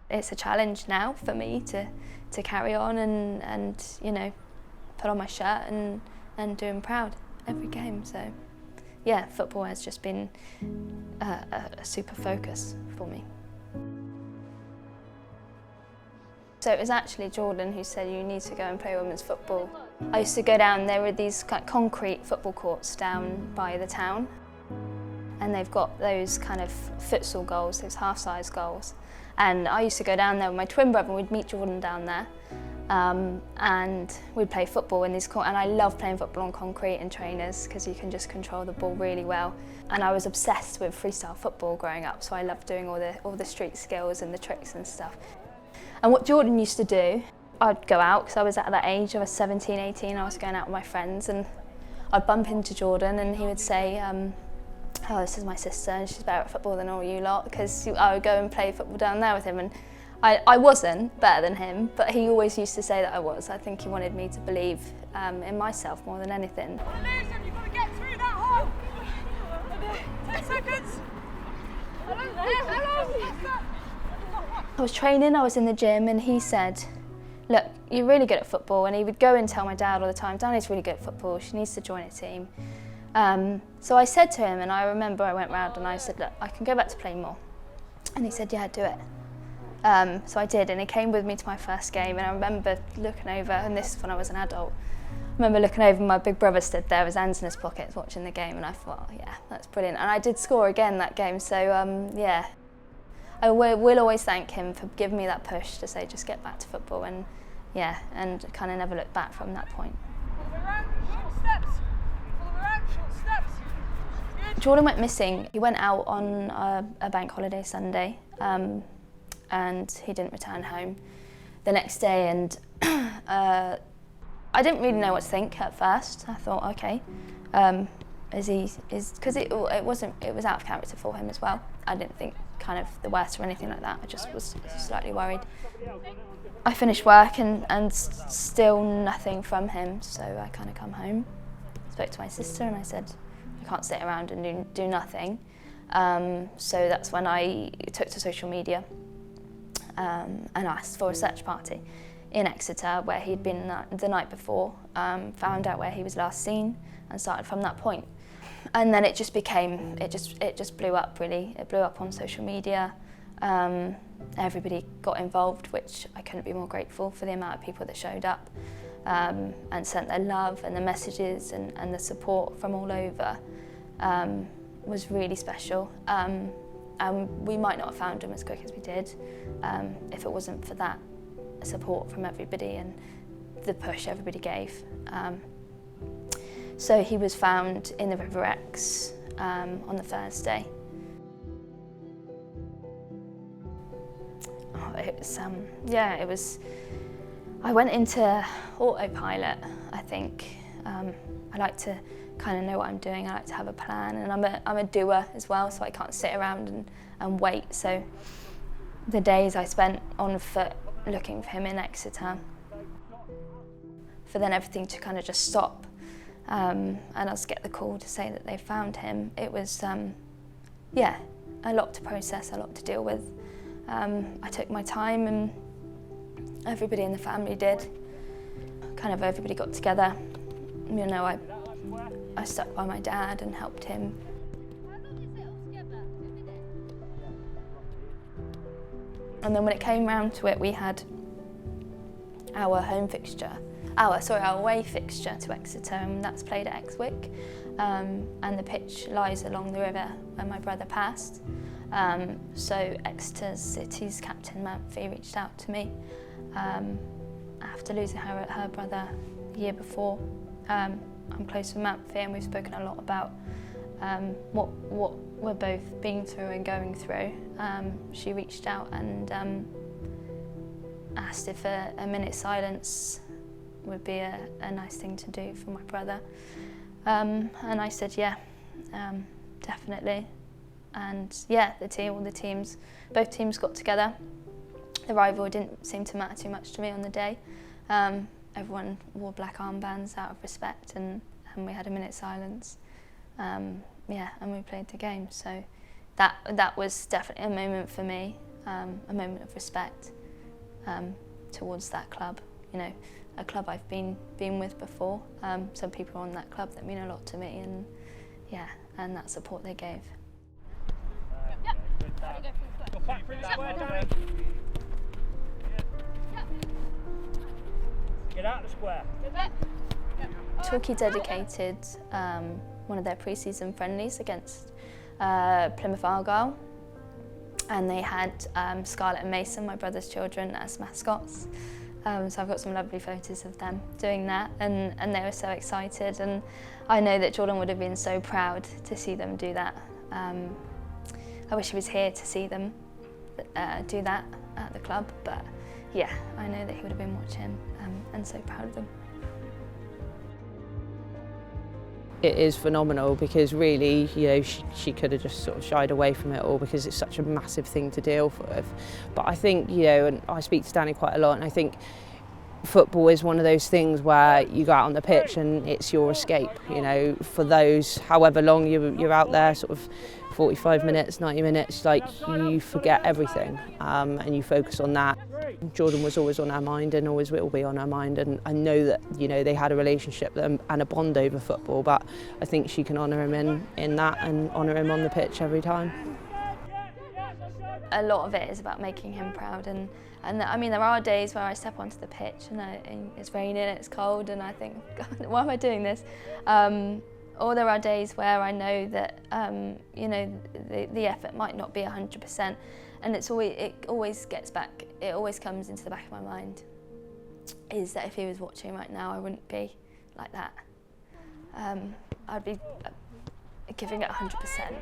It's a challenge now for me to carry on and you know, put on my shirt and do him proud every game. So yeah, football has just been a super focus for me. So it was actually Jordan who said, you need to go and play women's football. I used to go down, there were these kind of concrete football courts down by the town, and they've got those kind of futsal goals, those half-size goals. And I used to go down there with my twin brother, and we'd meet Jordan down there, and we'd play football in these courts. And I love playing football on concrete and trainers because you can just control the ball really well. And I was obsessed with freestyle football growing up, so I loved doing all the street skills and the tricks and stuff. And what Jordan used to do, I'd go out, because I was at that age, I was 17, 18, I was going out with my friends, and I'd bump into Jordan and he would say, oh, this is my sister and she's better at football than all you lot, because I would go and play football down there with him. And I wasn't better than him, but he always used to say that I was. I think he wanted me to believe in myself more than anything. Illusion, you've got to get through that hole. 10 seconds. I was training, I was in the gym, and he said, look, you're really good at football. And he would go and tell my dad all the time, Danni's really good at football, she needs to join a team. So I said to him, and I remember I went round and I said, look, I can go back to playing more. And he said, yeah, do it. So I did, and he came with me to my first game, and I remember looking over, and this is when I was an adult, I remember looking over, and my big brother stood there with his hands in his pockets watching the game, and I thought, oh, yeah, that's brilliant. And I did score again that game, so yeah. I will always thank him for giving me that push to say, just get back to football, and yeah, and kind of never look back from that point. Jordan went missing. He went out on a bank holiday Sunday, and he didn't return home the next day, and I didn't really know what to think at first. I thought, okay, because it was out of character for him as well. I didn't think kind of the worst or anything like that. I just was slightly worried. I finished work and still nothing from him, so I kind of come home, spoke to my sister, and I said, I can't sit around and do nothing. So that's when I took to social media and asked for a search party in Exeter, where he'd been the night before, found out where he was last seen, and started from that point. And then it just became, it just blew up really. It blew up on social media. Everybody got involved, which I couldn't be more grateful for the amount of people that showed up and sent their love and the messages and the support from all over. Was really special. And we might not have found him as quick as we did if it wasn't for that support from everybody and the push everybody gave. So he was found in the River Exe on the Thursday. Oh, it was, yeah, it was, I went into autopilot, I think. I like to kind of know what I'm doing, I like to have a plan, and I'm a doer as well, so I can't sit around and wait. So the days I spent on foot looking for him in Exeter, for then everything to kind of just stop, and us get the call to say that they found him, it was, yeah, a lot to process, a lot to deal with. I took my time, and everybody in the family did. Kind of everybody got together. You know, I stuck by my dad and helped him. And then when it came round to it, we had our away fixture to Exeter, and that's played at Exwick. And the pitch lies along the river where my brother passed. So Exeter City's captain, Mantfi, reached out to me after losing her brother the year before. I'm close with Mantfi, and we've spoken a lot about what we're both been through and going through. She reached out and asked if a minute's silence would be a nice thing to do for my brother. And I said, yeah, definitely. And yeah, both teams got together. The rivalry didn't seem to matter too much to me on the day. Everyone wore black armbands out of respect, and we had a minute's silence. Yeah, and we played the game. So that was definitely a moment for me. a moment of respect towards that club. You know, a club I've been with before. Some people on that club that mean a lot to me, and yeah, and that support they gave. Go back through the square, Danni. Get out of the square. Torquay dedicated one of their pre-season friendlies against Plymouth Argyle, and they had Scarlett and Mason, my brother's children, as mascots. So I've got some lovely photos of them doing that, and they were so excited, and I know that Jordan would have been so proud to see them do that. I wish he was here to see them do that at the club, but yeah, I know that he would have been watching and so proud of them. It is phenomenal because really, you know, she could have just sort of shied away from it all because it's such a massive thing to deal with. But I think, you know, and I speak to Danni quite a lot, and I think football is one of those things where you go out on the pitch and it's your escape, you know, for those however long you're out there, sort of 45 minutes, 90 minutes, like you forget everything and you focus on that. Jordan was always on our mind and always will be on our mind, and I know that, you know, they had a relationship and a bond over football, but I think she can honour him in that and honour him on the pitch every time. A lot of it is about making him proud, and I mean, there are days where I step onto the pitch and it's raining, it's cold, and I think, God, why am I doing this? Or there are days where I know that you know, the effort might not be 100%, and it always gets back. It always comes into the back of my mind. Is that if he was watching right now, I wouldn't be like that. I'd be giving it 100%.